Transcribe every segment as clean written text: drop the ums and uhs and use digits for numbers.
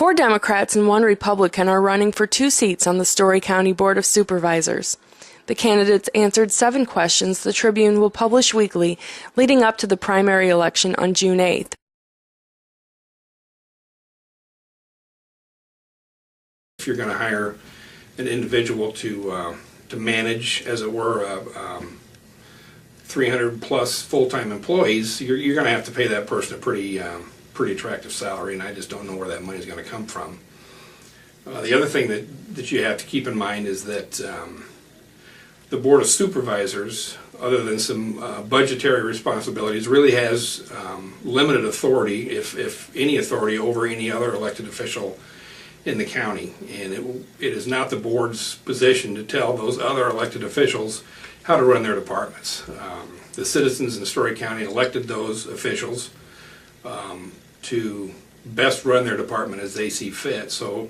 4 Democrats and 1 Republican are running for 2 seats on the Story County Board of Supervisors. The candidates answered 7 questions the Tribune will publish weekly leading up to the primary election on June 8th. If you're going to hire an individual to manage, as it were, 300 plus full-time employees, you're going to have to pay that person a pretty attractive salary, and I just don't know where that money is going to come from. The other thing that you have to keep in mind is that the Board of Supervisors, other than some budgetary responsibilities, really has limited authority, if any authority, over any other elected official in the county. And it is not the board's position to tell those other elected officials how to run their departments. The citizens in Story County elected those officials to best run their department as they see fit. So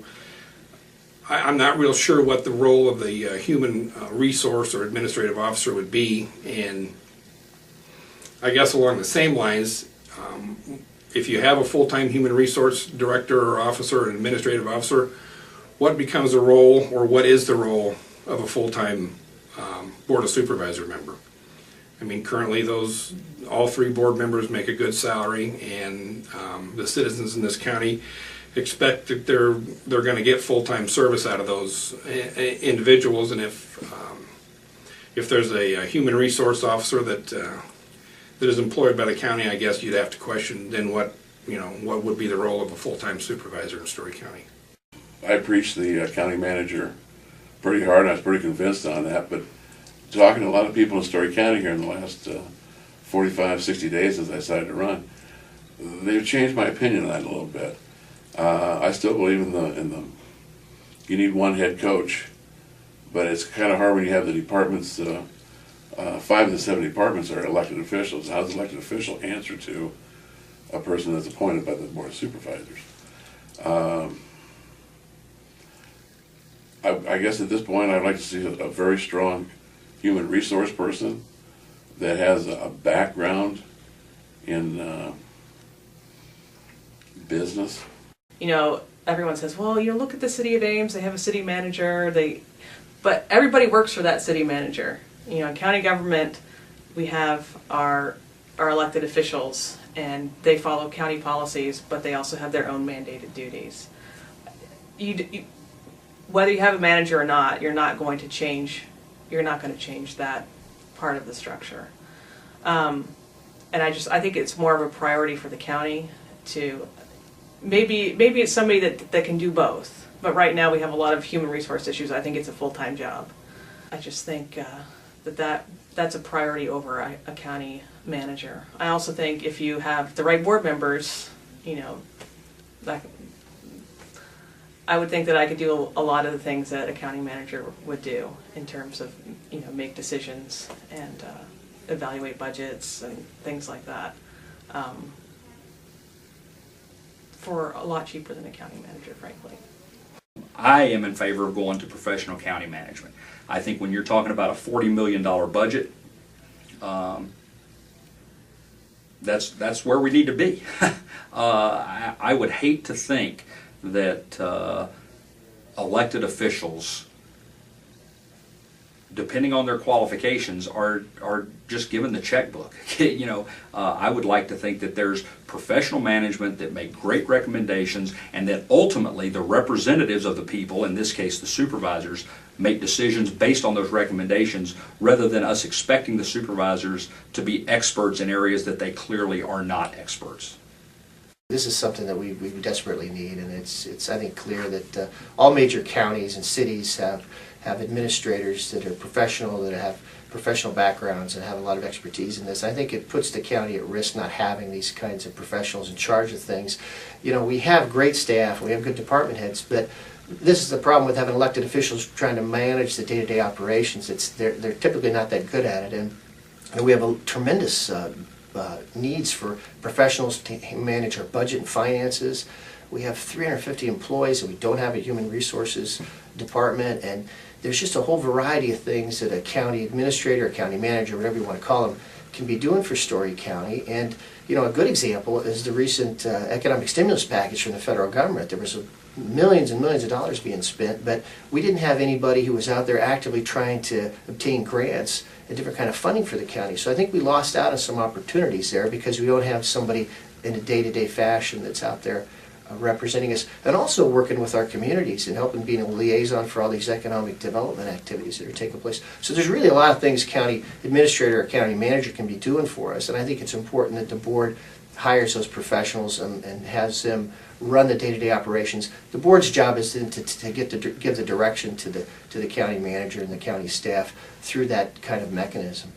I'm not real sure what the role of the human resource or administrative officer would be. And I guess along the same lines, if you have a full-time human resource director or officer, an administrative officer, what becomes the role, or what is the role of a full-time Board of Supervisor member? I mean, currently all 3 board members make a good salary, and the citizens in this county expect that they're going to get full-time service out of those individuals. And if there's a human resource officer that is employed by the county, I guess you'd have to question then what would be the role of a full-time supervisor in Story County. I preached the county manager pretty hard, and I was pretty convinced on that, but talking to a lot of people in Story County here in the last 45, 60 days as I decided to run, they've changed my opinion on that a little bit. I still believe in the you need one head coach, but it's kind of hard when you have the departments. 5 of the 7 departments are elected officials. How does an elected official answer to a person that's appointed by the Board of Supervisors? I guess at this point I'd like to see a very strong human resource person that has a background in business. You know, everyone says, well, look at the city of Ames, they have a city manager, but everybody works for that city manager. In county government, we have our elected officials, and they follow county policies, but they also have their own mandated duties. Whether you have a manager or not, you're not going to change that part of the structure. And I think it's more of a priority for the county to maybe it's somebody that can do both. But right now we have a lot of human resource issues. I think it's a full-time job. I just think that's a priority over a county manager. I also think if you have the right board members, I would think that I could do a lot of the things that a county manager would do in terms of make decisions and evaluate budgets and things like that, for a lot cheaper than a county manager, frankly. I am in favor of going to professional county management. I think when you're talking about a $40 million budget, that's where we need to be. I would hate to think that elected officials, depending on their qualifications, are just given the checkbook. I would like to think that there's professional management that make great recommendations, and that ultimately the representatives of the people, in this case the supervisors, make decisions based on those recommendations, rather than us expecting the supervisors to be experts in areas that they clearly are not experts. This is something that we desperately need, and it's I think clear that all major counties and cities have administrators that are professional, that have professional backgrounds and have a lot of expertise in this. I think it puts the county at risk not having these kinds of professionals in charge of things. We have great staff, we have good department heads, but this is the problem with having elected officials trying to manage the day-to-day operations. They're typically not that good at it, and we have a tremendous needs for professionals to manage our budget and finances. We have 350 employees, and we don't have a human resources department, and there's just a whole variety of things that a county administrator, a county manager, whatever you want to call them, can be doing for Story County. And you know, a good example is the recent economic stimulus package from the federal government. There was millions and millions of dollars being spent, but we didn't have anybody who was out there actively trying to obtain grants and different kind of funding for the county. So I think we lost out on some opportunities there because we don't have somebody in a day-to-day fashion that's out there representing us, and also working with our communities and helping being a liaison for all these economic development activities that are taking place. So there's really a lot of things county administrator or county manager can be doing for us, and I think it's important that the board hires those professionals and has them run the day-to-day operations. The board's job is then to give the direction to the county manager and the county staff through that kind of mechanism.